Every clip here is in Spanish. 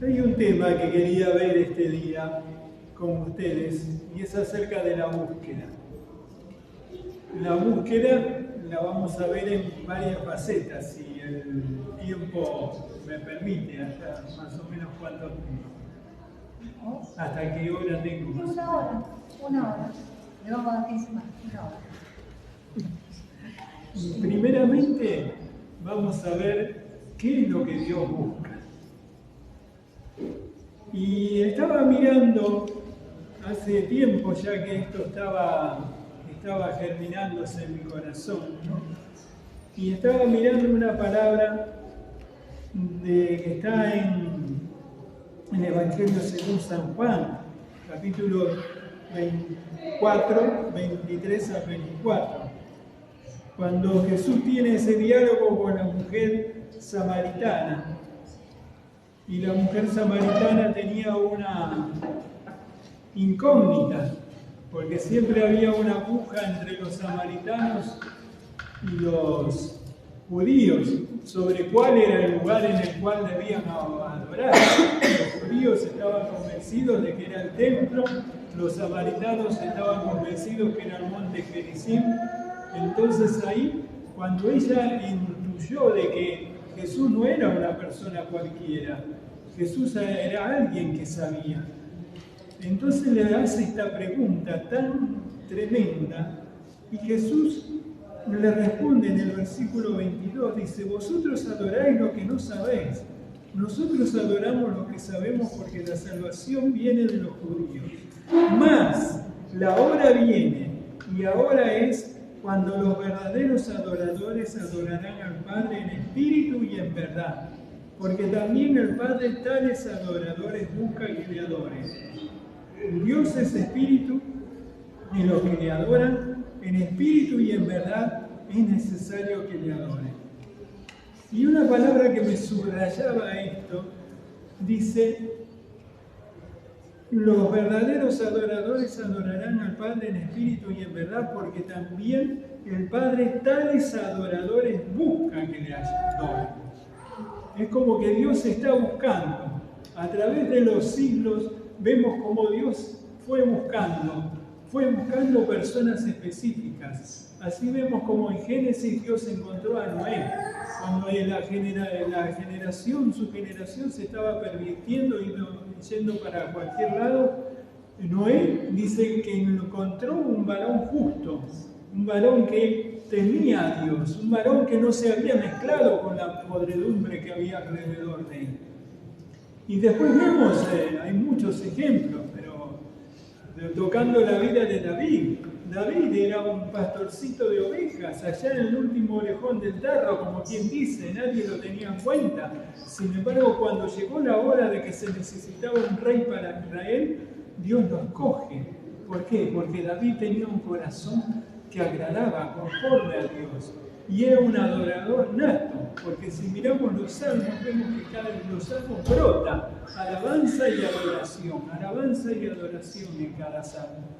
Hay un tema que quería ver este día con ustedes y es acerca de la búsqueda. La búsqueda la vamos a ver en varias facetas, si el tiempo me permite, hasta más o menos cuánto tiempo. ¿Hasta qué hora tengo? Una hora. Le vamos a dar 15 más, una hora. Primeramente, vamos a ver qué es lo que Dios busca. Y estaba mirando hace tiempo ya que esto estaba germinándose en mi corazón, ¿no? Y estaba mirando una palabra que está en el Evangelio según San Juan, capítulo 24, 23 a 24. Cuando Jesús tiene ese diálogo con la mujer samaritana, y la mujer samaritana tenía una incógnita, porque siempre había una puja entre los samaritanos y los judíos sobre cuál era el lugar en el cual debían adorar. Los judíos estaban convencidos de que era el templo, los samaritanos estaban convencidos que era el monte Gerizim. Entonces ahí, cuando ella intuyó de que Jesús no era una persona cualquiera, Jesús era alguien que sabía. Entonces le hace esta pregunta tan tremenda y Jesús le responde en el versículo 22, dice: vosotros adoráis lo que no sabéis, nosotros adoramos lo que sabemos porque la salvación viene de los judíos. Mas la hora viene y ahora es cuando los verdaderos adoradores adorarán al Padre en espíritu y en verdad, porque también el Padre tales adoradores busca que le adoren. Dios es espíritu y los que le adoran en espíritu y en verdad es necesario que le adoren. Y una palabra que me subrayaba esto dice: los verdaderos adoradores adorarán al Padre en espíritu y en verdad, porque también el Padre tales adoradores busca que le adoren. Es como que Dios está buscando. A través de los siglos vemos cómo Dios fue buscando personas específicas. Así vemos como en Génesis Dios encontró a Noé. Cuando su generación se estaba pervirtiendo y yendo para cualquier lado, Noé dice que encontró un varón justo, un varón que temía a Dios, un varón que no se había mezclado con la podredumbre que había alrededor de él. Y después vemos, hay muchos ejemplos, pero tocando la vida de David. David era un pastorcito de ovejas, allá en el último orejón del tarro, como quien dice, nadie lo tenía en cuenta. Sin embargo, cuando llegó la hora de que se necesitaba un rey para Israel, Dios lo escoge. ¿Por qué? Porque David tenía un corazón que agradaba conforme a Dios. Y era un adorador nato, porque si miramos los salmos, vemos que cada vez los salmos brota alabanza y adoración en cada salmo.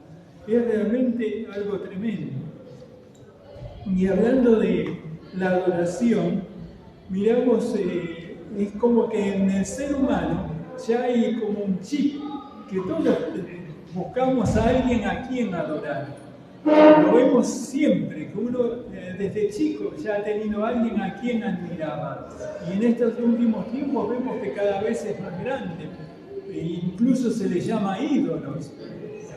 Es realmente algo tremendo. Y hablando de la adoración, miramos, es como que en el ser humano ya hay como un chip, que todos buscamos a alguien a quien adorar. Lo vemos siempre, que uno desde chico ya ha tenido a alguien a quien admiraba. Y en estos últimos tiempos vemos que cada vez es más grande. E incluso se le llama ídolos.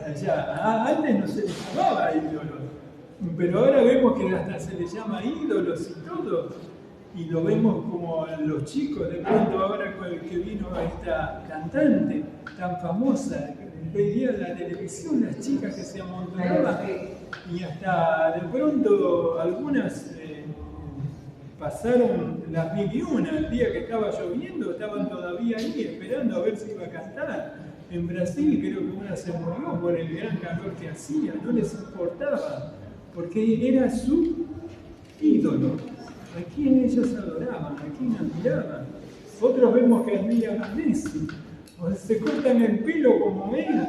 Antes no se le llamaba ídolos, pero ahora vemos que hasta se le llama ídolos y todo. Y lo vemos como a los chicos, de pronto ahora con el que vino esta cantante tan famosa, veía en la televisión las chicas que se amontonaban y hasta de pronto algunas pasaron las 1001, el día que estaba lloviendo estaban todavía ahí esperando a ver si iba a cantar. En Brasil creo que una se murió por el gran calor que hacía, no les importaba, porque era su ídolo, a quien ellos adoraban, a quien admiraban. Otros vemos que admiran a Messi, o se cortan el pelo como él,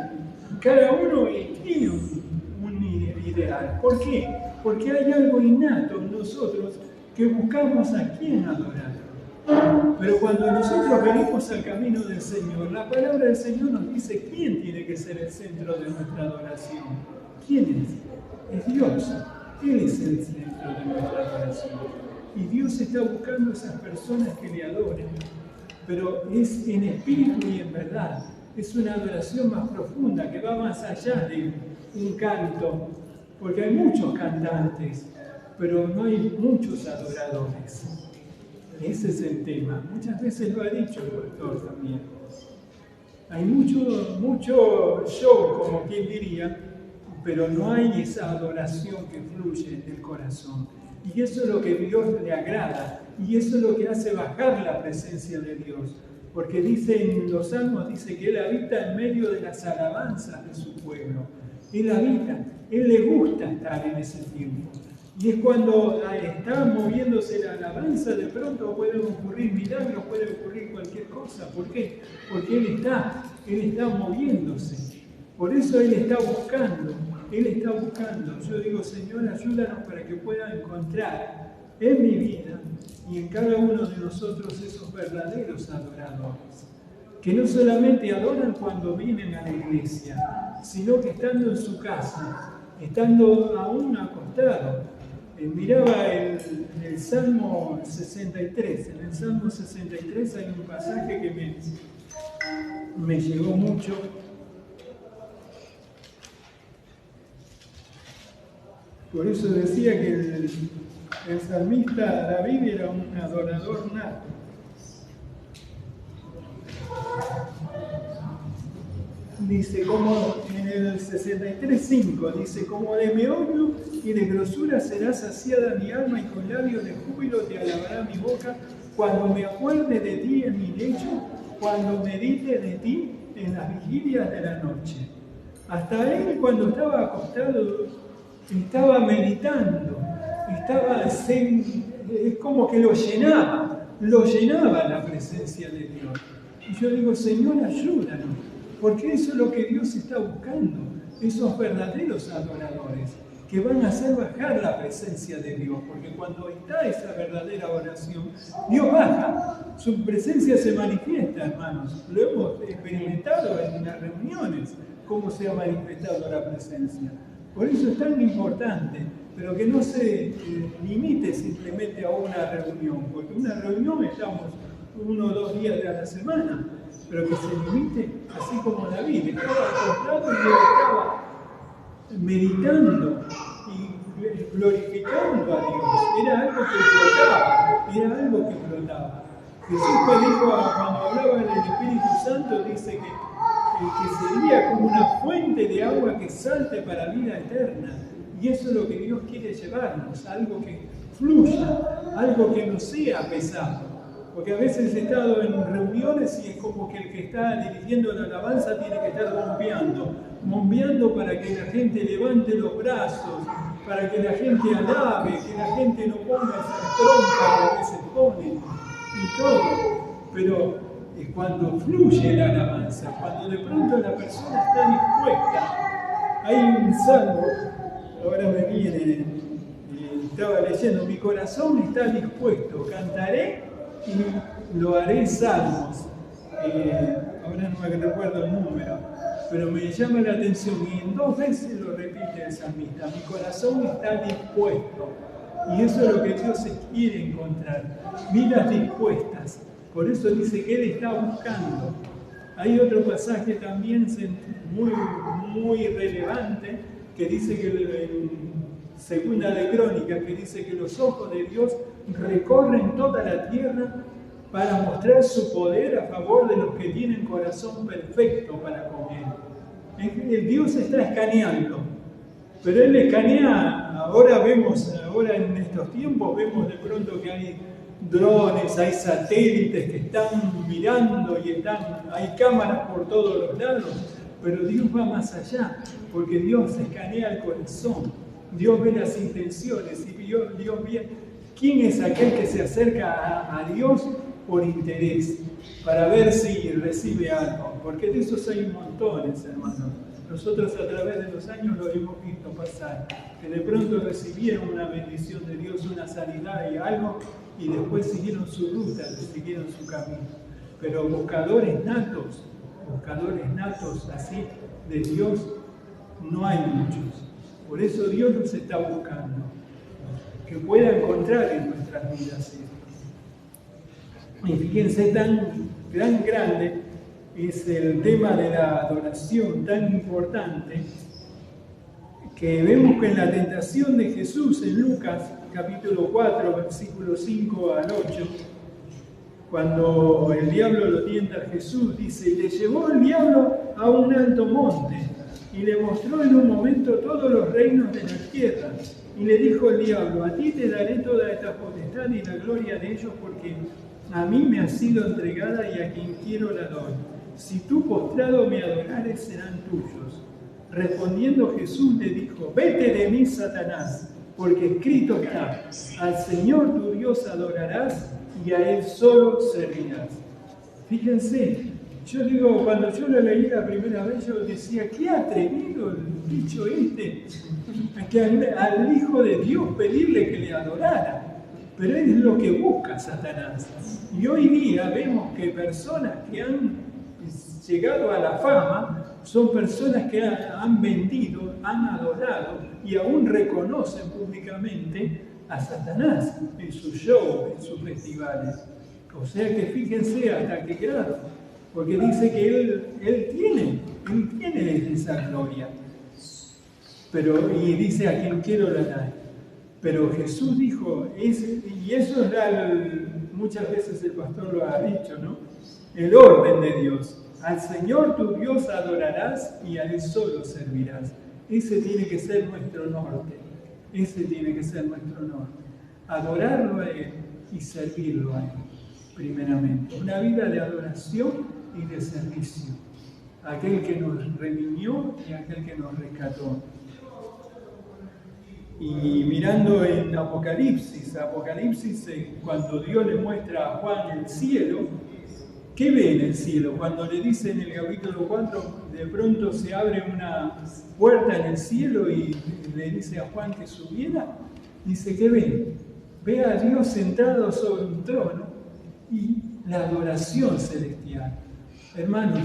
cada uno tiene un ideal. ¿Por qué? Porque hay algo innato en nosotros que buscamos a quién adorar. Pero cuando nosotros venimos al camino del Señor, la palabra del Señor nos dice quién tiene que ser el centro de nuestra adoración. ¿Quién es? Es Dios. Él es el centro de nuestra adoración. Y Dios está buscando a esas personas que le adoren. Pero es en espíritu y en verdad. Es una adoración más profunda que va más allá de un canto. Porque hay muchos cantantes, pero no hay muchos adoradores. Ese es el tema. Muchas veces lo ha dicho el pastor también. Hay mucho show, como quien diría, pero no hay esa adoración que fluye del corazón. Y eso es lo que a Dios le agrada. Y eso es lo que hace bajar la presencia de Dios. Porque dice en los Salmos, dice que Él habita en medio de las alabanzas de su pueblo. Él habita, Él le gusta estar en ese tiempo. Y es cuando está moviéndose la alabanza, de pronto pueden ocurrir milagros, puede ocurrir cualquier cosa. ¿Por qué? Porque Él está moviéndose. Por eso Él está buscando. Yo digo, Señor, ayúdanos para que pueda encontrar en mi vida y en cada uno de nosotros esos verdaderos adoradores. Que no solamente adoran cuando vienen a la iglesia, sino que estando en su casa, estando aún acostado. Miraba el Salmo 63. En el Salmo 63 hay un pasaje que me llegó mucho. Por eso decía que el salmista David era un adorador nato. Dice, como en el 63:5, dice, como de meollo y de grosura será saciada mi alma y con labios de júbilo te alabará mi boca cuando me acuerde de ti en mi lecho, cuando medite de ti en las vigilias de la noche. Hasta él, cuando estaba acostado, estaba meditando, es como que lo llenaba la presencia de Dios. Y yo digo, Señor, ayúdanos. Porque eso es lo que Dios está buscando, esos verdaderos adoradores que van a hacer bajar la presencia de Dios. Porque cuando está esa verdadera oración, Dios baja, su presencia se manifiesta, hermanos. Lo hemos experimentado en las reuniones, cómo se ha manifestado la presencia. Por eso es tan importante, pero que no se limite simplemente a una reunión, porque una reunión estamos 1 o 2 días de la semana, pero que se limite, así como David, estaba acostado y estaba meditando y glorificando a Dios. Era algo que flotaba. Jesús me dijo, cuando hablaba del Espíritu Santo, dice que sería como una fuente de agua que salte para vida eterna. Y eso es lo que Dios quiere llevarnos, algo que fluya, algo que no sea pesado. Porque a veces he estado en reuniones y es como que el que está dirigiendo la alabanza tiene que estar bombeando para que la gente levante los brazos, para que la gente alabe, que la gente no ponga esas trompas que a veces ponen y todo. Pero es cuando fluye la alabanza, cuando de pronto la persona está dispuesta. Hay un salmo, ahora me viene, estaba leyendo, mi corazón está dispuesto, cantaré y lo haré salmos. Ahora no me recuerdo el número, pero me llama la atención y en 2 veces lo repite el salmista, mi corazón está dispuesto. Y eso es lo que Dios quiere encontrar, vidas dispuestas. Por eso dice que Él está buscando. Hay otro pasaje también muy relevante que dice que en Segunda de Crónicas, que dice que los ojos de Dios recorren toda la tierra para mostrar su poder a favor de los que tienen corazón perfecto para con Él. Dios está escaneando, pero Él escanea, ahora en estos tiempos vemos de pronto que hay drones, hay satélites que están mirando y hay cámaras por todos los lados, pero Dios va más allá, porque Dios escanea el corazón, Dios ve las intenciones y Dios ve quién es aquel que se acerca a Dios por interés, para ver si recibe algo, porque de esos hay montones, hermanos. Nosotros a través de los años lo hemos visto pasar, que de pronto recibieron una bendición de Dios, una sanidad y algo, y después siguieron su ruta, siguieron su camino. Pero buscadores natos así de Dios, no hay muchos. Por eso Dios nos está buscando, que pueda encontrar en nuestras vidas esto. Y fíjense, tan grande es el tema de la adoración, tan importante, que vemos que en la tentación de Jesús en Lucas capítulo 4, versículos 5 al 8, cuando el diablo lo tienta a Jesús, dice, y le llevó el diablo a un alto monte, y le mostró en un momento todos los reinos de la tierra, y le dijo el diablo, a ti te daré toda esta potestad y la gloria de ellos, porque a mí me ha sido entregada y a quien quiero la doy. Si tú postrado me adorares, serán tuyos. Respondiendo Jesús le dijo, vete de mí, Satanás, porque escrito está, al Señor tu Dios adorarás y a Él solo servirás. Fíjense, yo digo, cuando yo lo leí la primera vez, yo decía, qué atrevido el dicho que al Hijo de Dios pedirle que le adorara. Pero es lo que busca Satanás. Y hoy día vemos que personas que han llegado a la fama son personas que han vendido, han adorado y aún reconocen públicamente a Satanás en sus shows, en sus festivales. O sea que fíjense hasta qué grado, porque dice que él tiene esa gloria. Y dice a quien quiero la dar. Pero Jesús dijo, y eso muchas veces el pastor lo ha dicho, ¿no? El orden de Dios. Al Señor tu Dios adorarás y a Él solo servirás. Ese tiene que ser nuestro norte. Adorarlo a Él y servirlo a Él, primeramente. Una vida de adoración y de servicio. Aquel que nos redimió y aquel que nos rescató. Y mirando en Apocalipsis, cuando Dios le muestra a Juan el cielo, ¿qué ve en el cielo? Cuando le dice en el capítulo 4, de pronto se abre una puerta en el cielo y le dice a Juan que subiera, dice, ¿qué ve? Ve a Dios sentado sobre un trono y la adoración celestial. Hermanos,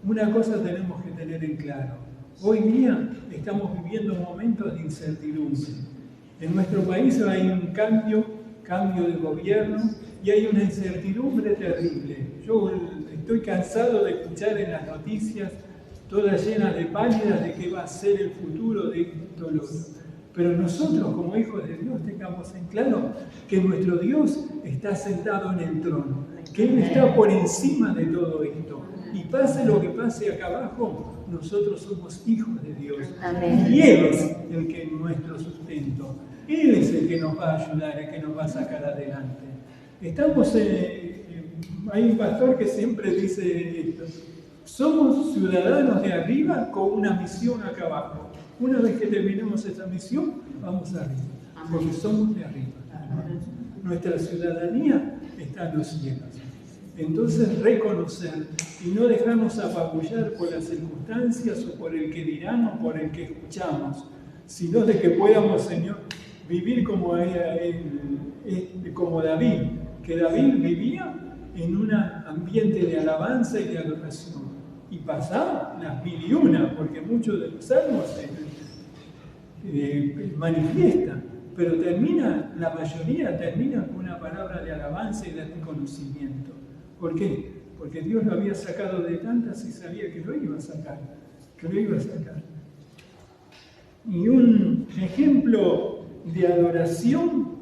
una cosa tenemos que tener en claro. Hoy día estamos viviendo momentos de incertidumbre. En nuestro país hay un cambio de gobierno y hay una incertidumbre terrible. Yo estoy cansado de escuchar en las noticias todas llenas de pálidas de qué va a ser el futuro de esto, lo otro. Pero nosotros como hijos de Dios tengamos en claro que nuestro Dios está sentado en el trono, que Él está por encima de todo esto. Y pase lo que pase acá abajo, nosotros somos hijos de Dios. Amén. Y Él es el que es nuestro sustento. Él es el que nos va a ayudar, el que nos va a sacar adelante. Hay un pastor que siempre dice esto. Somos ciudadanos de arriba con una misión acá abajo. Una vez que terminemos esta misión, vamos arriba. Porque somos de arriba. Nuestra ciudadanía está en los cielos. Entonces reconocer y no dejarnos apabullar por las circunstancias o por el que dirán o por el que escuchamos, sino de que podamos, Señor, vivir como David, que David vivía en un ambiente de alabanza y de adoración, y pasaba las 1001, porque muchos de los salmos manifiestan, pero la mayoría termina con una palabra de alabanza y de reconocimiento. ¿Por qué? Porque Dios lo había sacado de tantas y sabía que lo iba a sacar, Y un ejemplo de adoración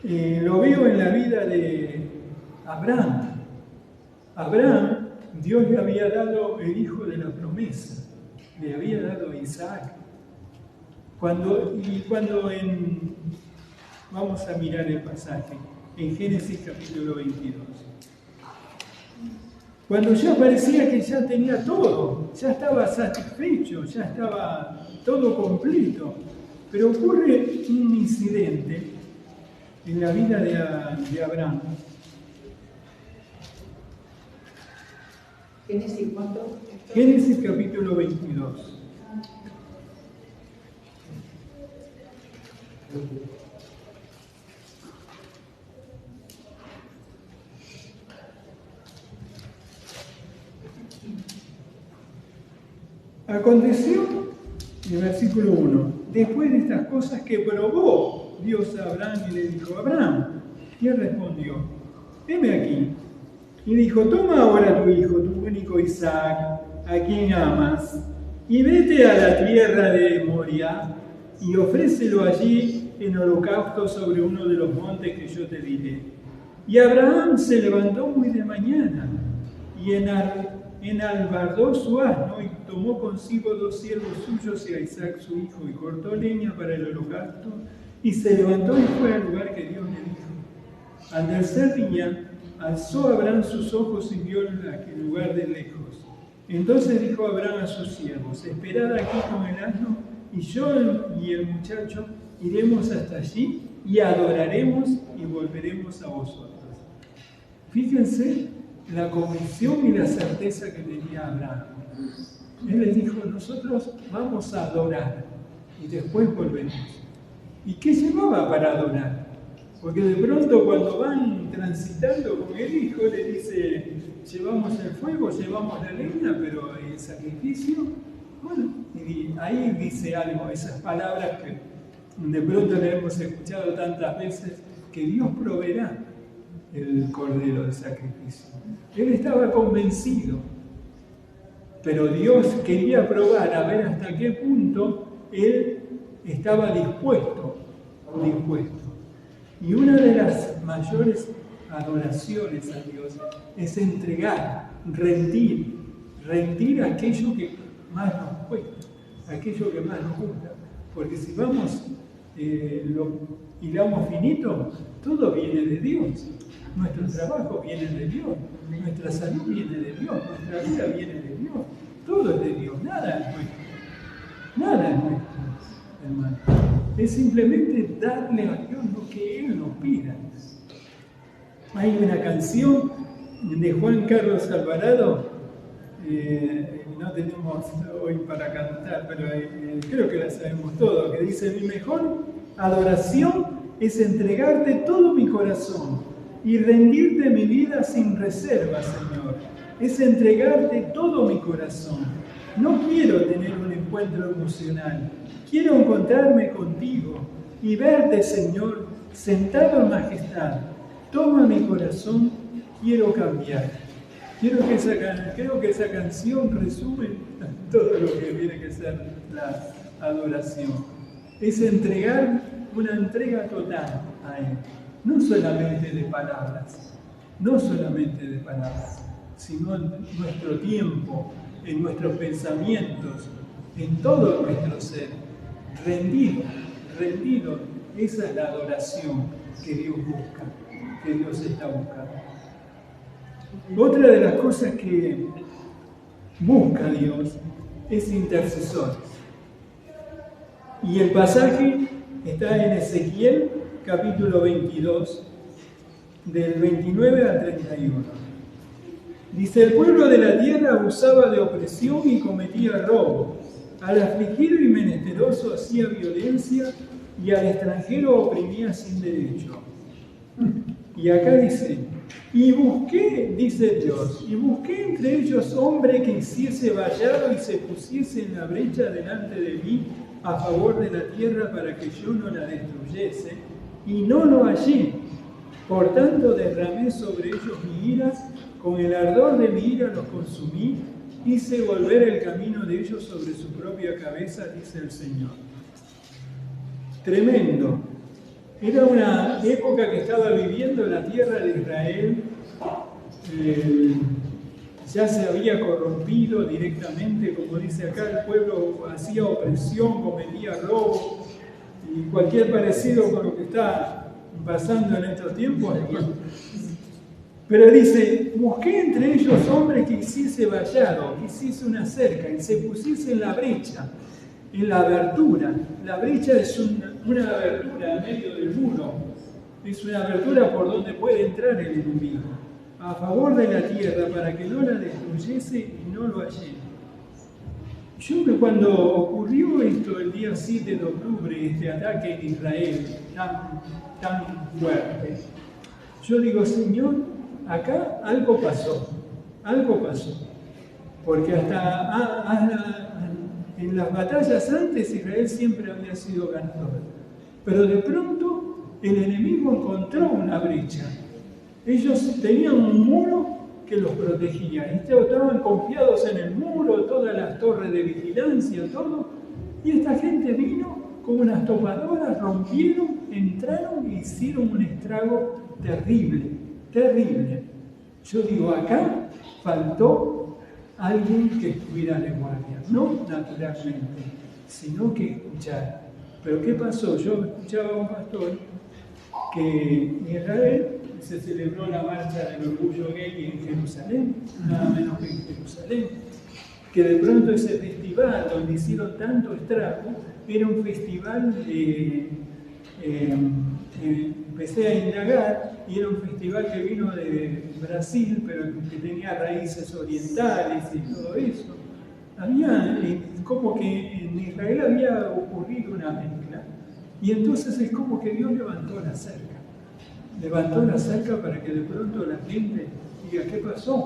lo veo en la vida de Abraham. Abraham, Dios le había dado el hijo de la promesa, le había dado a Isaac. Vamos a mirar el pasaje, en Génesis capítulo 22. Cuando ya parecía que ya tenía todo, ya estaba satisfecho, ya estaba todo completo, pero ocurre un incidente en la vida de Abraham. ¿Génesis cuánto? Génesis capítulo 22. Aconteció, en el versículo 1, después de estas cosas que probó Dios a Abraham y le dijo, Abraham, y él respondió, heme aquí. Y dijo, toma ahora tu hijo, tu único Isaac, a quien amas, y vete a la tierra de Moria y ofrécelo allí en holocausto sobre uno de los montes que yo te diré. Y Abraham se levantó muy de mañana y enalbardó su asno y tomó consigo 2 siervos suyos y a Isaac su hijo y cortó leña para el holocausto y se levantó y fue al lugar que Dios le dijo. Al tercer día alzó Abraham sus ojos y vio aquel lugar de lejos. Entonces dijo Abraham a sus siervos, esperad aquí con el asno y yo y el muchacho iremos hasta allí y adoraremos y volveremos a vosotros. Fíjense la convicción y la certeza que tenía Abraham. Él les dijo, nosotros vamos a adorar y después volveremos. ¿Y qué llevaba para adorar? Porque de pronto cuando van transitando con el hijo le dice, llevamos el fuego, llevamos la leña, pero el sacrificio, bueno, y ahí dice algo, esas palabras que de pronto le hemos escuchado tantas veces, que Dios proveerá el cordero de sacrificio. Él estaba convencido, pero Dios quería probar a ver hasta qué punto él estaba dispuesto. Y una de las mayores adoraciones a Dios es entregar, rendir aquello que más nos cuesta, aquello que más nos gusta. Porque si vamos, lo hilamos finito, todo viene de Dios. Nuestro trabajo viene de Dios, nuestra salud viene de Dios, nuestra vida viene de Dios. Todo es de Dios, nada es nuestro. Nada es nuestro, hermano. Es simplemente darle a Dios lo que Él nos pida. Hay una canción de Juan Carlos Alvarado, no tenemos hoy para cantar, pero creo que la sabemos todos, que dice, mi mejor adoración es entregarte todo mi corazón y rendirte mi vida sin reserva, Señor. Es entregarte todo mi corazón. No quiero tener un encuentro emocional. Quiero encontrarme contigo y verte, Señor, sentado en majestad. Toma mi corazón, quiero cambiar. Creo que esa canción resume todo lo que tiene que ser la adoración. Es entregar una entrega total a Él. No solamente de palabras, sino en nuestro tiempo, en nuestros pensamientos, en todo nuestro ser. Rendido, esa es la adoración que Dios busca, que Dios está buscando. Otra de las cosas que busca Dios es intercesores. Y el pasaje está en Ezequiel, capítulo 22, del 29 al 31. Dice, el pueblo de la tierra abusaba de opresión y cometía robo. Al afligido y menesteroso hacía violencia y al extranjero oprimía sin derecho. Y acá dice, dice Dios, y busqué entre ellos hombre que hiciese vallado y se pusiese en la brecha delante de mí a favor de la tierra para que yo no la destruyese, y no lo hallé. Por tanto derramé sobre ellos mi ira, con el ardor de mi ira los consumí, hice volver el camino de ellos sobre su propia cabeza, dice el Señor. Tremendo. Era una época que estaba viviendo la tierra de Israel, ya se había corrompido directamente, como dice acá, el pueblo hacía opresión, cometía robo, y cualquier parecido con lo que está pasando en estos tiempos. Pero dice, busqué entre ellos hombres que hiciese vallado, que hiciese una cerca, y se pusiese en la brecha, en la abertura. La brecha es una abertura en medio del muro, es una abertura por donde puede entrar el enemigo, a favor de la tierra, para que no la destruyese y no lo hallé. Cuando ocurrió esto el día 7 de octubre, este ataque en Israel tan fuerte, yo digo, Señor, acá algo pasó, porque en las batallas antes Israel siempre había sido ganador, pero de pronto el enemigo encontró una brecha. Ellos tenían un muro que los protegía, estaban confiados en el muro, todas las torres de vigilancia, todo, y esta gente vino con unas topadoras, rompieron, entraron e hicieron un estrago terrible, terrible. Yo digo, acá faltó alguien que estuviera de guardia, no naturalmente, sino que escuchara. Pero ¿qué pasó? Yo escuchaba a un pastor que en Israel se celebró la marcha del orgullo gay en Jerusalén, nada menos que en Jerusalén, que de pronto ese festival donde hicieron tanto estrago era un festival empecé a indagar y era un festival que vino de Brasil, pero que tenía raíces orientales y todo eso. Como que en Israel había ocurrido una mezcla, y entonces es como que Dios levantó la cerca para que de pronto la gente diga, ¿qué pasó?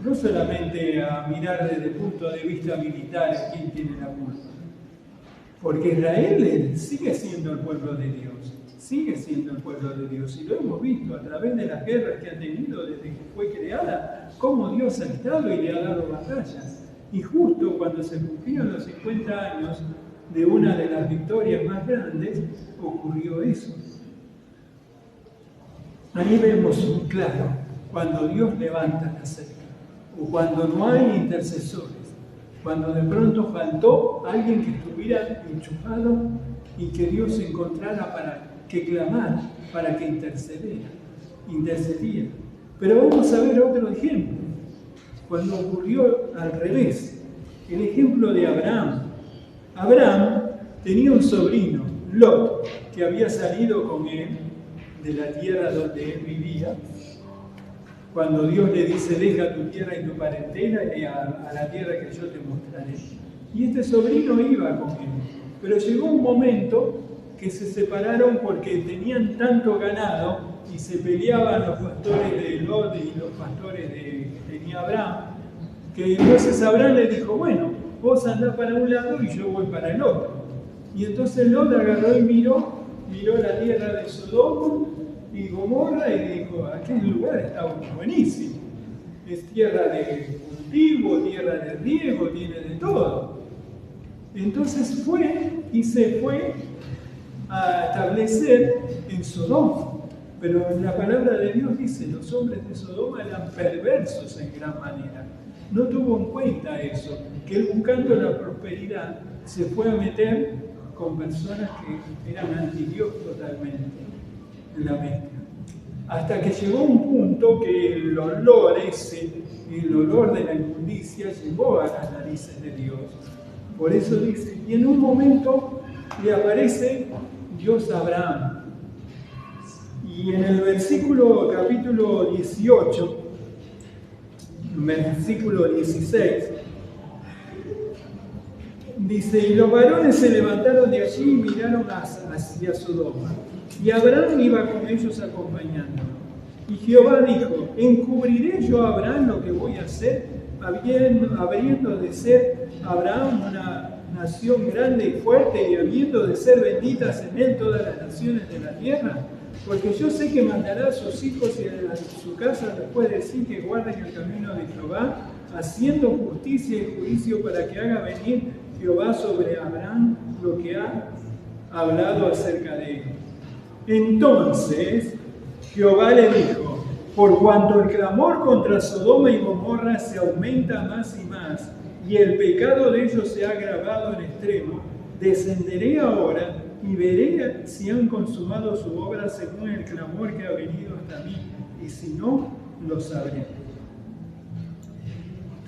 No solamente a mirar desde el punto de vista militar a quién tiene la culpa, porque Israel sigue siendo el pueblo de Dios, y lo hemos visto a través de las guerras que ha tenido desde que fue creada, cómo Dios ha estado y le ha dado batallas. Y justo cuando se cumplieron los 50 años de una de las victorias más grandes, ocurrió eso. Ahí vemos un claro, cuando Dios levanta la cerca, o cuando no hay intercesores, cuando de pronto faltó alguien que estuviera enchufado y que Dios encontrara para que clamara, para que intercediera. Pero vamos a ver otro ejemplo, cuando ocurrió al revés, el ejemplo de Abraham. Abraham tenía un sobrino, Lot, que había salido con él de la tierra donde él vivía, cuando Dios le dice, deja tu tierra y tu parentela y a la tierra que yo te mostraré. Y este sobrino iba con él, pero llegó un momento que se separaron porque tenían tanto ganado y se peleaban los pastores de Lot y los pastores que tenía Abraham, que entonces Abraham le dijo, bueno, vos andás para un lado y yo voy para el otro. Y entonces Lot agarró y miró la tierra de Sodoma y Gomorra y dijo, aquel lugar está buenísimo, es tierra de cultivo, tierra de riego, tiene de todo. Entonces se fue a establecer en Sodoma, pero la palabra de Dios dice, los hombres de Sodoma eran perversos en gran manera. No tuvo en cuenta eso, que él buscando la prosperidad se fue a meter con personas que eran anti-Dios totalmente en la mezcla. Hasta que llegó un punto que el olor de la inmundicia llegó a las narices de Dios. Por eso dice, y en un momento le aparece Dios a Abraham. Y en el capítulo 18, versículo 16, dice, y los varones se levantaron de allí y miraron hacia Sodoma. Y Abraham iba con ellos acompañando. Y Jehová dijo, ¿encubriré yo a Abraham lo que voy a hacer, habiendo de ser Abraham una nación grande y fuerte y habiendo de ser benditas en él todas las naciones de la tierra? Porque yo sé que mandará a sus hijos y a su casa después de sí que guarden el camino de Jehová, haciendo justicia y juicio para que haga venir Jehová sobre Abraham lo que ha hablado acerca de él. Entonces Jehová le dijo, por cuanto el clamor contra Sodoma y Gomorra se aumenta más y más, y el pecado de ellos se ha agravado en extremo, descenderé ahora y veré si han consumado su obra según el clamor que ha venido hasta mí, y si no, lo sabré.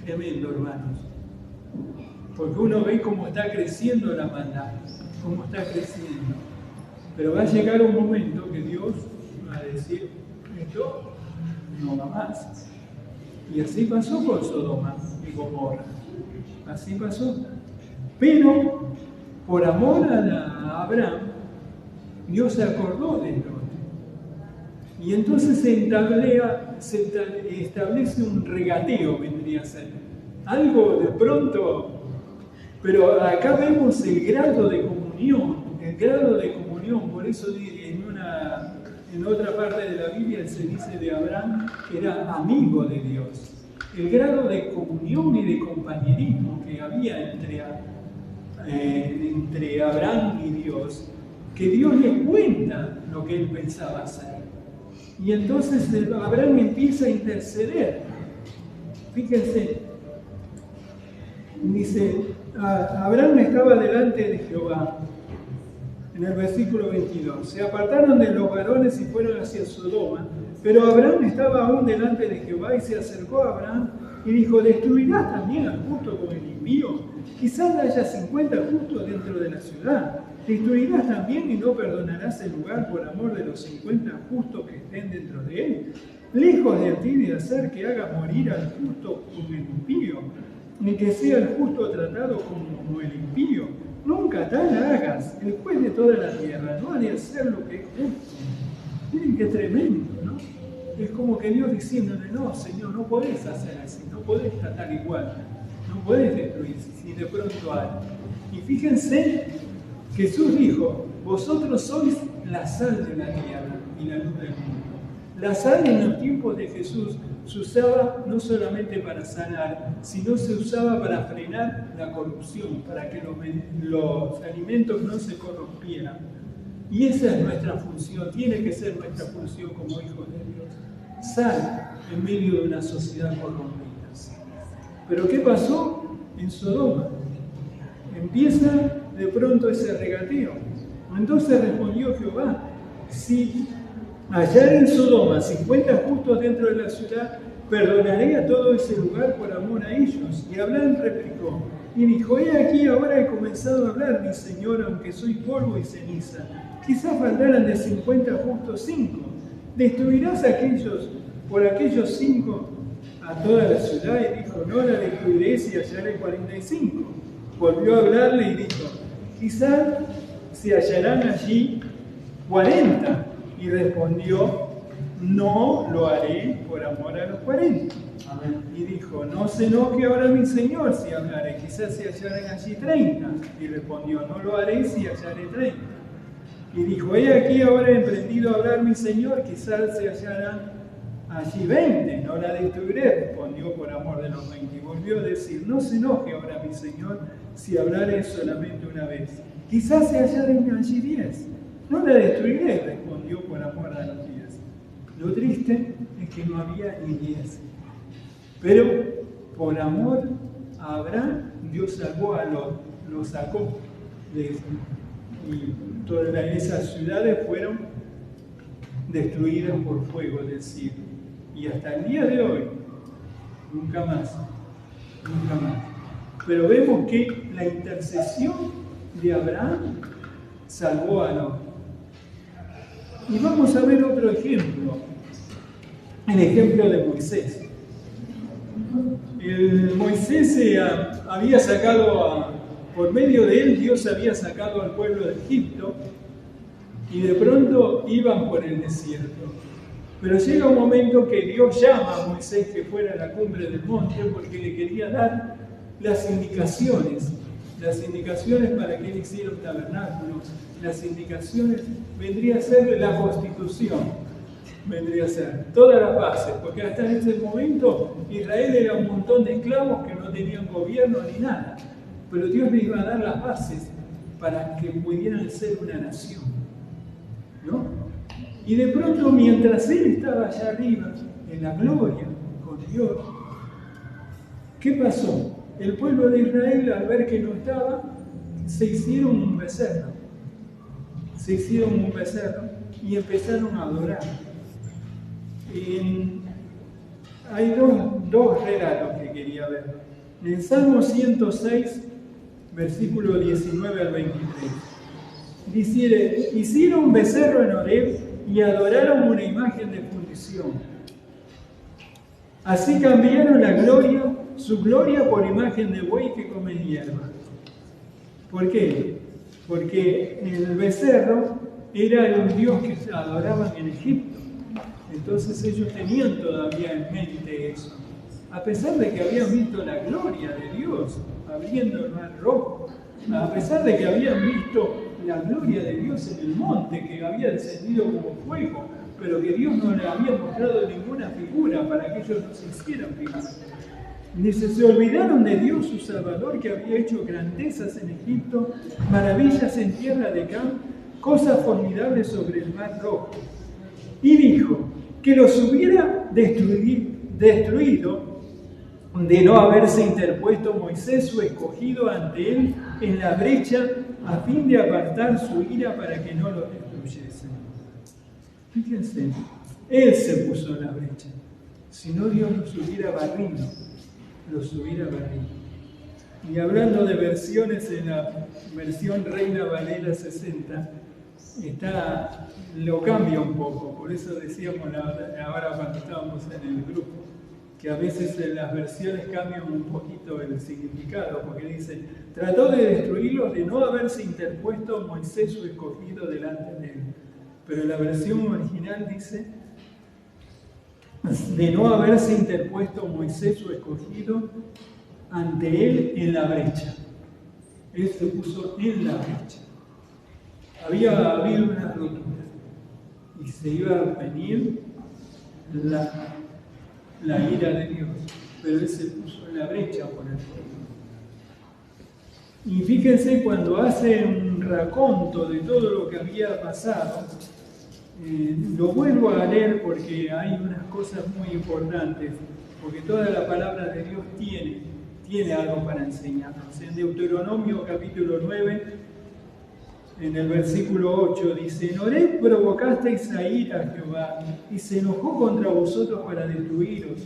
Tremendo, hermanos. Porque uno ve cómo está creciendo la maldad, cómo está creciendo. Pero va a llegar un momento que Dios va a decir, esto no va más. Y así pasó con Sodoma y Gomorra. Así pasó. Pero por amor a Abraham, Dios se acordó de Lot. Y entonces se establece un regateo, vendría a ser. Algo de pronto, pero acá vemos el grado de comunión, por eso en otra parte de la Biblia se dice de Abraham que era amigo de Dios. El grado de comunión y de compañerismo que había entre Abraham y Dios, que Dios le cuenta lo que él pensaba hacer. Y entonces Abraham empieza a interceder. Fíjense, dice, Abraham estaba delante de Jehová. En el versículo 22, se apartaron de los varones y fueron hacia Sodoma, pero Abraham estaba aún delante de Jehová y se acercó a Abraham y dijo, ¿destruirás también al justo con el impío? Quizás haya 50 justos dentro de la ciudad. ¿Destruirás también y no perdonarás el lugar por amor de los 50 justos que estén dentro de él? Lejos de ti de hacer que haga morir al justo con el impío, ni que sea el justo tratado como el impío. Nunca tal hagas. El juez de toda la tierra no ha de hacer lo que es justo. Miren qué tremendo, ¿no? Es como que Dios diciéndole, no, Señor, no podés hacer así, no podés tratar igual, no podés destruir si de pronto hay. Y fíjense, Jesús dijo, vosotros sois la sal de la tierra y la luz del mundo. La sal en los tiempos de Jesús se usaba no solamente para sanar, sino se usaba para frenar la corrupción, para que los alimentos no se corrompieran. Y esa es nuestra función, tiene que ser nuestra función como hijos de Dios. Sal en medio de una sociedad corrompida. Pero ¿qué pasó en Sodoma? Empieza de pronto ese regateo. Entonces respondió Jehová, si hallar en Sodoma 50 justos dentro de la ciudad, perdonaré a todo ese lugar por amor a ellos. Y Abraham replicó, y dijo, he aquí ahora he comenzado a hablar, mi Señor, aunque soy polvo y ceniza. Quizás faltaran de 50 justos 5. ¿Destruirás por aquellos 5 a toda la ciudad? Y dijo, no la destruiré si hallaré 45. Volvió a hablarle y dijo, quizás se hallarán allí 40. Y respondió, no lo haré por amor a los 40. Amén. Y dijo, no se enoje ahora mi Señor si hablaré, quizás se hallarán allí 30. Y respondió, no lo haré si hallaré 30. Y dijo, he aquí ahora he emprendido a hablar mi Señor, quizás se hallarán allí 20. No la destruiré, respondió por amor de los 20. Y volvió a decir, no se enoje ahora mi Señor si hablaré solamente una vez. Quizás se hallarán allí 10. No la destruiré, respondió por amor a los 10. Lo triste es que no había ni 10. Pero por amor a Abraham, Dios salvó a Lot, lo sacó de eso. Y todas esas ciudades fueron destruidas por fuego del cielo. Y hasta el día de hoy, nunca más. Pero vemos que la intercesión de Abraham salvó a Lot. Y vamos a ver otro ejemplo, el ejemplo de Moisés. Moisés había sacado, por medio de él, Dios había sacado al pueblo de Egipto y de pronto iban por el desierto. Pero llega un momento que Dios llama a Moisés que fuera a la cumbre del monte porque le quería dar las indicaciones para que él hiciera un tabernáculo. Las indicaciones vendría a ser la constitución, vendría a ser todas las bases, porque hasta en ese momento Israel era un montón de esclavos que no tenían gobierno ni nada, pero Dios les iba a dar las bases para que pudieran ser una nación, ¿no? Y de pronto, mientras él estaba allá arriba, en la gloria, con Dios, ¿qué pasó? El pueblo de Israel, al ver que no estaba, se hicieron un becerro y empezaron a adorar. Hay dos relatos que quería ver. En Salmo 106, versículo 19 al 23, dice, hicieron un becerro en Horeb y adoraron una imagen de fundición. Así cambiaron su gloria por imagen de buey que come hierba. ¿Por qué? Porque el becerro era un dios que se adoraban en Egipto. Entonces ellos tenían todavía en mente eso. A pesar de que habían visto la gloria de Dios abriendo el mar rojo, a pesar de que habían visto la gloria de Dios en el monte, que había descendido como fuego, pero que Dios no le había mostrado ninguna figura para que ellos no se hicieran figuras. Dice, se olvidaron de Dios su Salvador, que había hecho grandezas en Egipto, maravillas en tierra de Cam, cosas formidables sobre el mar rojo. Y dijo que los hubiera destruido de no haberse interpuesto Moisés su escogido ante él en la brecha, a fin de apartar su ira para que no los destruyesen. Fíjense, él se puso en la brecha. Si no, Dios los hubiera barrido. Y hablando de versiones, en la versión Reina Valera 60, lo cambia un poco. Por eso decíamos ahora cuando estábamos en el grupo, que a veces en las versiones cambian un poquito el significado, porque dice, trató de destruirlos de no haberse interpuesto Moisés su escogido delante de él. Pero la versión original dice, de no haberse interpuesto Moisés su escogido ante él en la brecha. Él se puso en la brecha. Había habido una rotura y se iba a venir la ira de Dios, pero él se puso en la brecha por el pueblo. Y fíjense, cuando hace un raconto de todo lo que había pasado, lo vuelvo a leer porque hay unas cosas muy importantes, porque toda la palabra de Dios tiene algo para enseñarnos. En Deuteronomio capítulo 9, en el versículo 8, dice, en Horeb provocasteis a ira a Jehová, y se enojó contra vosotros para destruiros,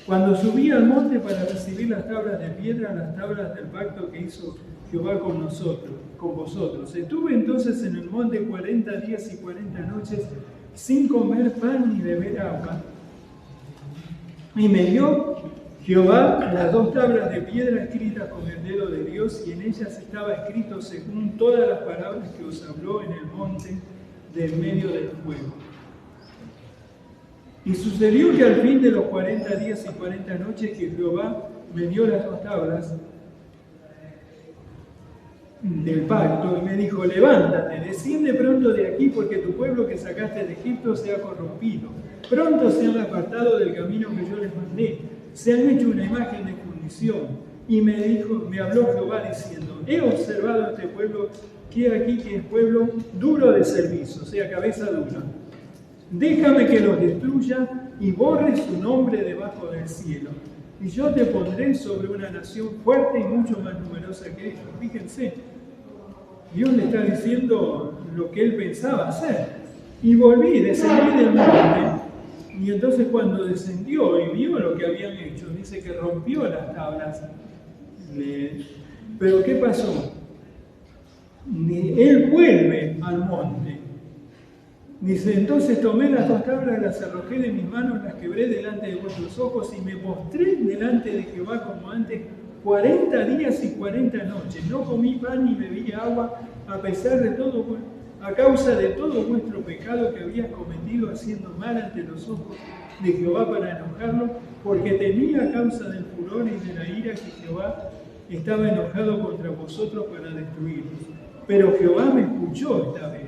cuando subí al monte para recibir las tablas de piedra, las tablas del pacto que hizo Jehová con vosotros. Estuve entonces en el monte 40 días y 40 noches, sin comer pan ni beber agua, y me dio Jehová las 2 tablas de piedra escritas con el dedo de Dios, y en ellas estaba escrito según todas las palabras que os habló en el monte del medio del fuego. Y sucedió que al fin de los 40 días y 40 noches que Jehová me dio las 2 tablas del pacto, y me dijo, levántate, desciende pronto de aquí, porque tu pueblo que sacaste de Egipto se ha corrompido. Pronto se han apartado del camino que yo les mandé, se han hecho una imagen de fundición. Y me habló Jehová diciendo, he observado a este pueblo, que aquí que es pueblo duro de servicio, o sea, cabeza dura. Déjame que los destruya y borre su nombre debajo del cielo. Y yo te pondré sobre una nación fuerte y mucho más numerosa que ellos. Fíjense, Dios le está diciendo lo que él pensaba hacer. Y descendí del monte. Y entonces cuando descendió y vio lo que habían hecho, dice que rompió las tablas. Pero ¿qué pasó? Él vuelve al monte. Dice, entonces tomé las 2 tablas, las arrojé de mis manos, las quebré delante de vuestros ojos y me postré delante de Jehová como antes 40 días y 40 noches. No comí pan ni bebí agua, a causa de todo vuestro pecado que habías cometido haciendo mal ante los ojos de Jehová para enojarlo, porque temía a causa del furor y de la ira que Jehová estaba enojado contra vosotros para destruiros. Pero Jehová me escuchó esta vez.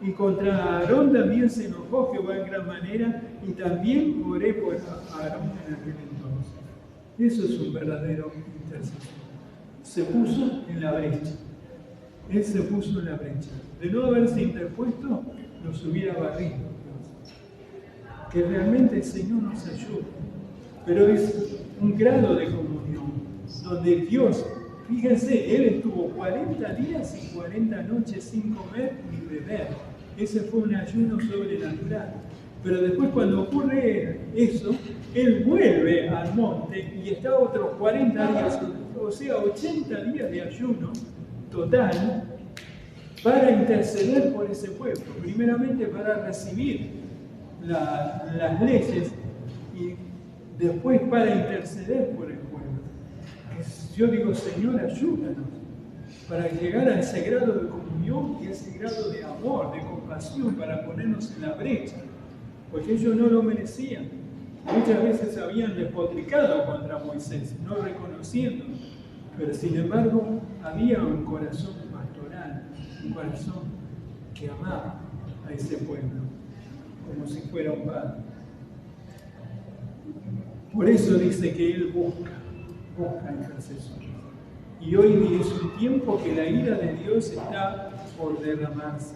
Y contra Aarón también se enojó Jehová en gran manera, y también oré por Aarón en aquel entonces. Eso es un verdadero intercesor. Se puso en la brecha. Él se puso en la brecha. De no haberse interpuesto, los hubiera barrido. Que realmente el Señor nos ayude. Pero es un grado de comunión, donde Dios, fíjense, Él estuvo 40 días y 40 noches sin comer ni beber. Ese fue un ayuno sobrenatural. Pero después, cuando ocurre eso, Él vuelve al monte y está otros 40 días, o sea, 80 días de ayuno total, para interceder por ese pueblo. Primeramente para recibir las leyes y después para interceder por el pueblo. Yo digo, Señor, ayúdanos para llegar a ese grado de comunión y ese grado de amor, de compasión, para ponernos en la brecha, porque ellos no lo merecían. Muchas veces habían despotricado contra Moisés, no reconociendo, pero sin embargo había un corazón pastoral, un corazón que amaba a ese pueblo, como si fuera un padre. Por eso dice que Él busca intercesores. Y hoy es un tiempo que la ira de Dios está por derramarse.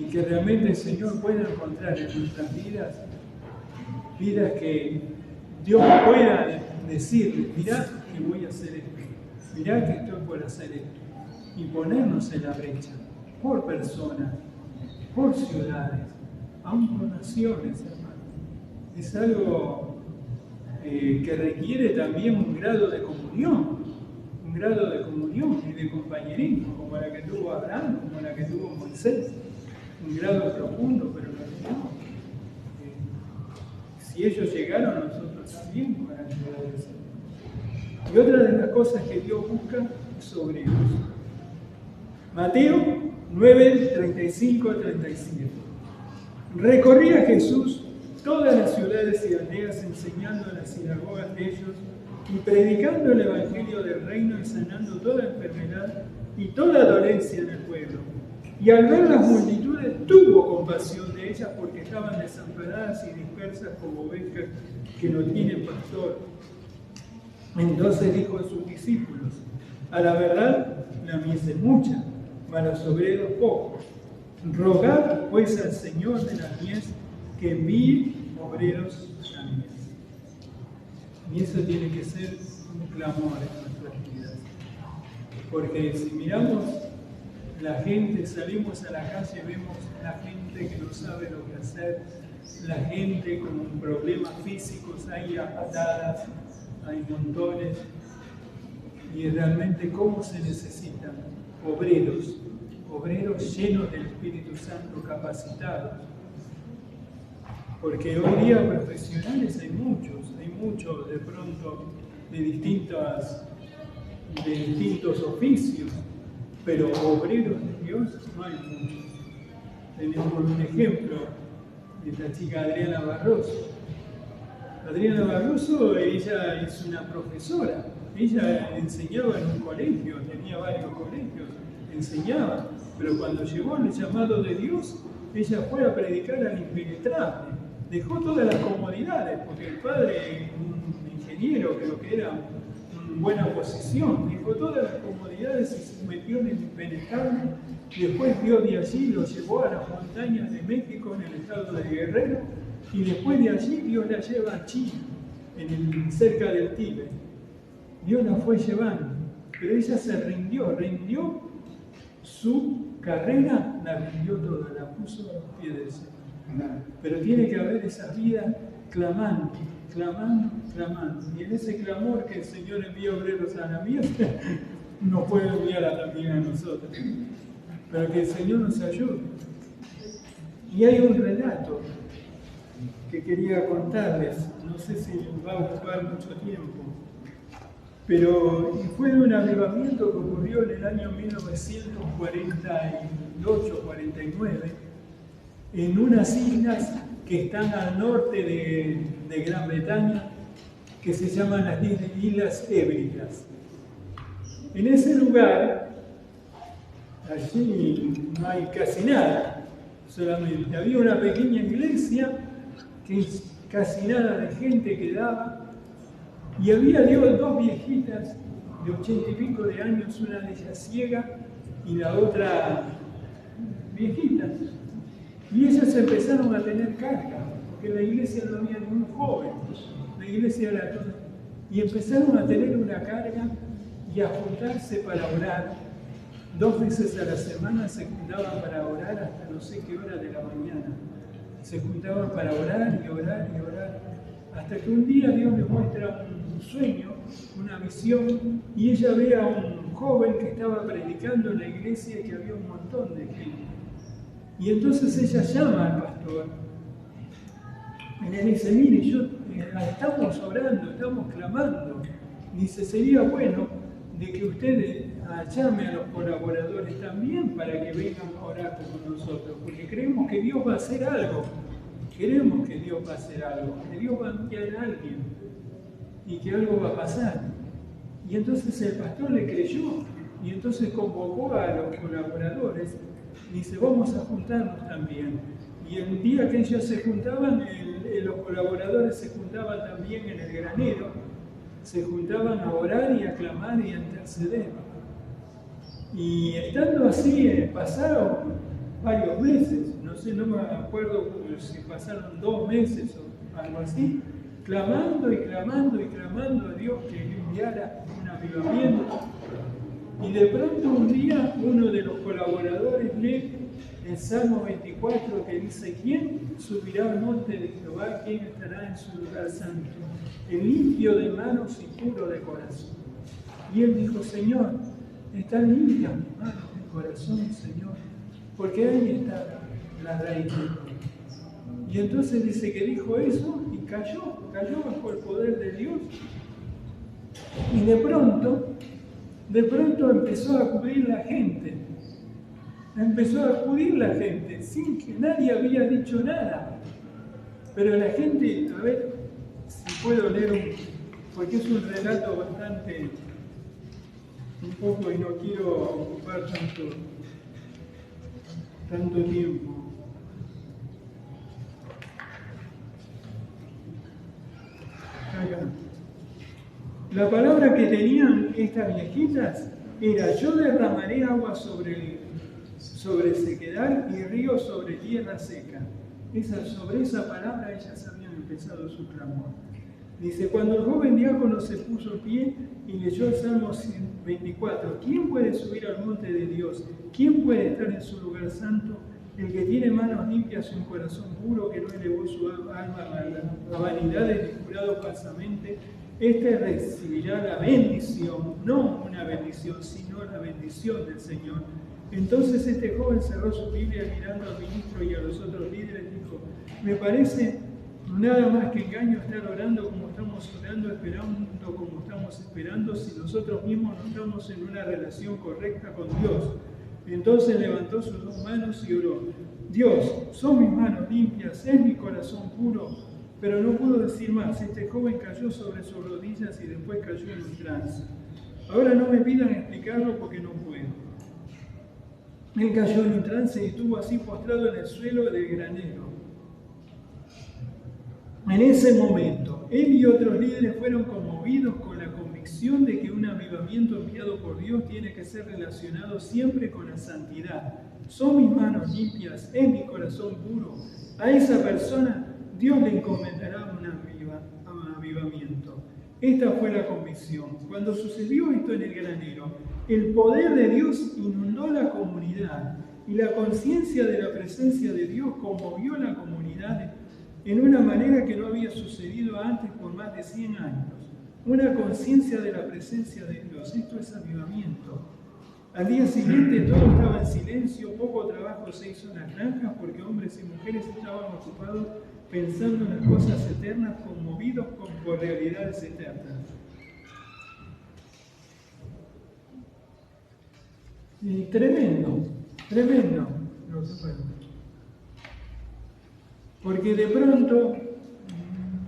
Y que realmente el Señor pueda encontrar en nuestras vidas que Dios pueda decirle, mirá que voy a hacer esto, mirá que estoy por hacer esto. Y ponernos en la brecha, por personas, por ciudades, aún por naciones, hermano. Es algo que requiere también un grado de comunión y de compañerismo, como la que tuvo Abraham, como la que tuvo Moisés, un grado profundo, pero no. Si ellos llegaron, nosotros también para llegar a eso. Y otra de las cosas que Dios busca es obreros. Mateo 9, 35 37. Recorría Jesús todas las ciudades y aldeas, enseñando en las sinagogas de ellos y predicando el evangelio del reino y sanando toda enfermedad y toda dolencia en el pueblo. Y al ver las multitudes tuvo compasión de ellas porque estaban desamparadas y dispersas como ovejas que no tienen pastor. Entonces dijo a sus discípulos: a la verdad la mies es mucha, mas los obreros pocos. Rogad pues al Señor de la mies que envíe obreros a la mies. Y eso tiene que ser un clamor en nuestras vidas. Porque si miramos la gente, salimos a la calle, vemos la gente que no sabe lo que hacer, la gente con problemas físicos, hay a patadas, hay montones, y realmente cómo se necesitan obreros llenos del Espíritu Santo, capacitados. Porque hoy día profesionales hay muchos de pronto de distintos oficios, pero obreros de Dios no hay muchos. Tenemos un ejemplo de esta chica Adriana Barroso. Adriana Barroso, ella es una profesora, ella enseñaba en un colegio, tenía varios colegios, enseñaba, pero cuando llegó el llamado de Dios, ella fue a predicar al impenetrable, dejó todas las comodidades, porque el padre, un ingeniero, creo que era en buena posición, dejó todas las comodidades y se metió en el impenetrable, y después Dios de allí lo llevó a las montañas de México, en el estado de Guerrero, y después de allí Dios la lleva a China, cerca del Tíbet. Dios la fue llevando, pero ella se rindió su carrera, la rindió toda, la puso a los pies del Señor. Pero tiene que haber esa vida clamando. Y en ese clamor que el Señor envía obreros a la mies, nos puede enviar también a nosotros. Pero que el Señor nos ayude. Y hay un relato que quería contarles, no sé si va a ocupar mucho tiempo, pero fue de un avivamiento que ocurrió en el año 1948-49 en unas islas que están al norte de Gran Bretaña, que se llaman las Islas Hébridas. En ese lugar, allí no hay casi nada, solamente había una pequeña iglesia que casi nada de gente quedaba, y había dos viejitas de 80 y pico de años, una de ellas ciega y la otra viejita. Y ellas empezaron a tener carga, porque en la iglesia no había ningún joven, la iglesia era toda. Y empezaron a tener una carga y a juntarse para orar. 2 veces a la semana se juntaban para orar hasta no sé qué hora de la mañana. Se juntaban para orar y orar y orar, hasta que un día Dios les muestra un sueño, una visión, y ella ve a un joven que estaba predicando en la iglesia y que había un montón de gente. Y entonces ella llama al pastor y le dice: mire, estamos orando, estamos clamando. Dice: sería bueno de que usted llame a los colaboradores también para que vengan a orar con nosotros, porque creemos que Dios va a hacer algo. Queremos que Dios va a hacer algo, que Dios va a enviar a alguien y que algo va a pasar. Y entonces el pastor le creyó y entonces convocó a los colaboradores y dice, vamos a juntarnos también. Y el día que ellos se juntaban, los colaboradores se juntaban también en el granero, se juntaban a orar y a clamar y a interceder. Y estando así, pasaron varios meses, no sé, no me acuerdo si pasaron 2 meses o algo así, clamando y clamando y clamando a Dios que enviara un avivamiento. Y de pronto un día uno de los colaboradores lee el Salmo 24 que dice, ¿quién subirá al monte de Jehová? ¿Quién estará en su lugar santo? El limpio de manos y puro de corazón. Y él dijo, Señor, están limpias mis manos y corazón, Señor, porque ahí está la raíz de todo. Y entonces dice que dijo eso y cayó bajo el poder de Dios. Y de pronto empezó a acudir la gente. Sin que nadie había dicho nada. Pero la gente, a ver si puedo leer, porque es un relato bastante, un poco, y no quiero ocupar tanto tiempo. Acá. La palabra que tenían estas viejitas era, yo derramaré agua sobre sequedad y río sobre tierra seca. Sobre esa palabra ellas habían empezado su clamor. Dice, cuando el joven diácono se puso en pie y leyó el Salmo 24, ¿quién puede subir al monte de Dios? ¿Quién puede estar en su lugar santo? El que tiene manos limpias y un corazón puro, que no elevó su alma a vanidades ni jurado falsamente, este recibirá la bendición, no una bendición, sino la bendición del Señor. Entonces este joven cerró su Biblia mirando al ministro y a los otros líderes y dijo, me parece nada más que engaño estar orando como estamos orando, esperando como estamos esperando, si nosotros mismos no estamos en una relación correcta con Dios. Entonces levantó sus 2 manos y oró, Dios, son mis manos limpias, es mi corazón puro. Pero no pudo decir más. Este joven cayó sobre sus rodillas y después cayó en un trance. Ahora no me pidan explicarlo porque no puedo. Él cayó en un trance y estuvo así postrado en el suelo del granero. En ese momento, él y otros líderes fueron conmovidos con la convicción de que un avivamiento enviado por Dios tiene que ser relacionado siempre con la santidad. Son mis manos limpias, es mi corazón puro. A esa persona Dios le encomendará un avivamiento. Esta fue la convicción. Cuando sucedió esto en el granero, el poder de Dios inundó la comunidad y la conciencia de la presencia de Dios conmovió a la comunidad en una manera que no había sucedido antes por más de 100 años. Una conciencia de la presencia de Dios. Esto es avivamiento. Al día siguiente todo estaba en silencio, poco trabajo se hizo en las granjas porque hombres y mujeres estaban ocupados pensando en las cosas eternas, conmovidos por realidades eternas. Y tremendo lo que fue. Porque de pronto,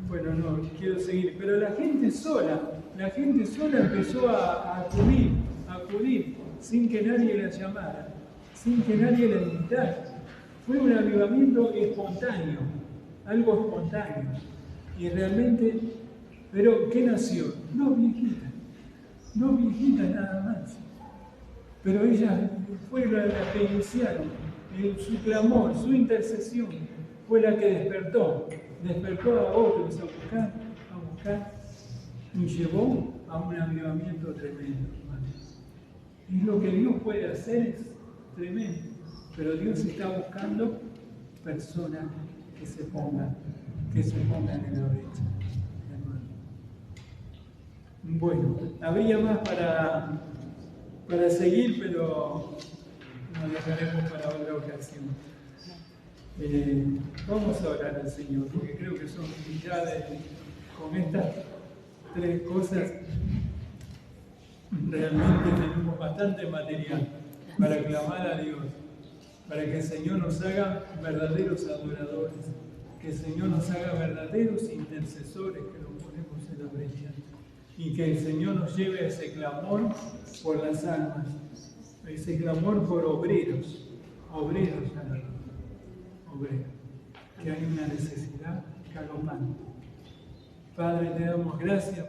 bueno, no quiero seguir, pero la gente sola empezó a acudir sin que nadie la llamara, sin que nadie la invitara. Fue un avivamiento espontáneo, algo espontáneo. Y realmente, pero ¿qué nació? No viejita nada más. Pero ella fue la que iniciaron, su clamor, su intercesión, fue la que despertó a otros a buscar, y llevó a un avivamiento tremendo. Y lo que Dios puede hacer es tremendo, pero Dios está buscando personas que se pongan en la brecha. Bueno, habría más para seguir, pero lo dejaremos para otra ocasión. Vamos a orar al Señor, porque creo que son ya con estas 3 cosas realmente tenemos bastante material para clamar a Dios, para que el Señor nos haga verdaderos adoradores, que el Señor nos haga verdaderos intercesores que nos ponemos en la brecha, y que el Señor nos lleve a ese clamor por las almas, a ese clamor por obreros que hay una necesidad galopante. Padre, te damos gracias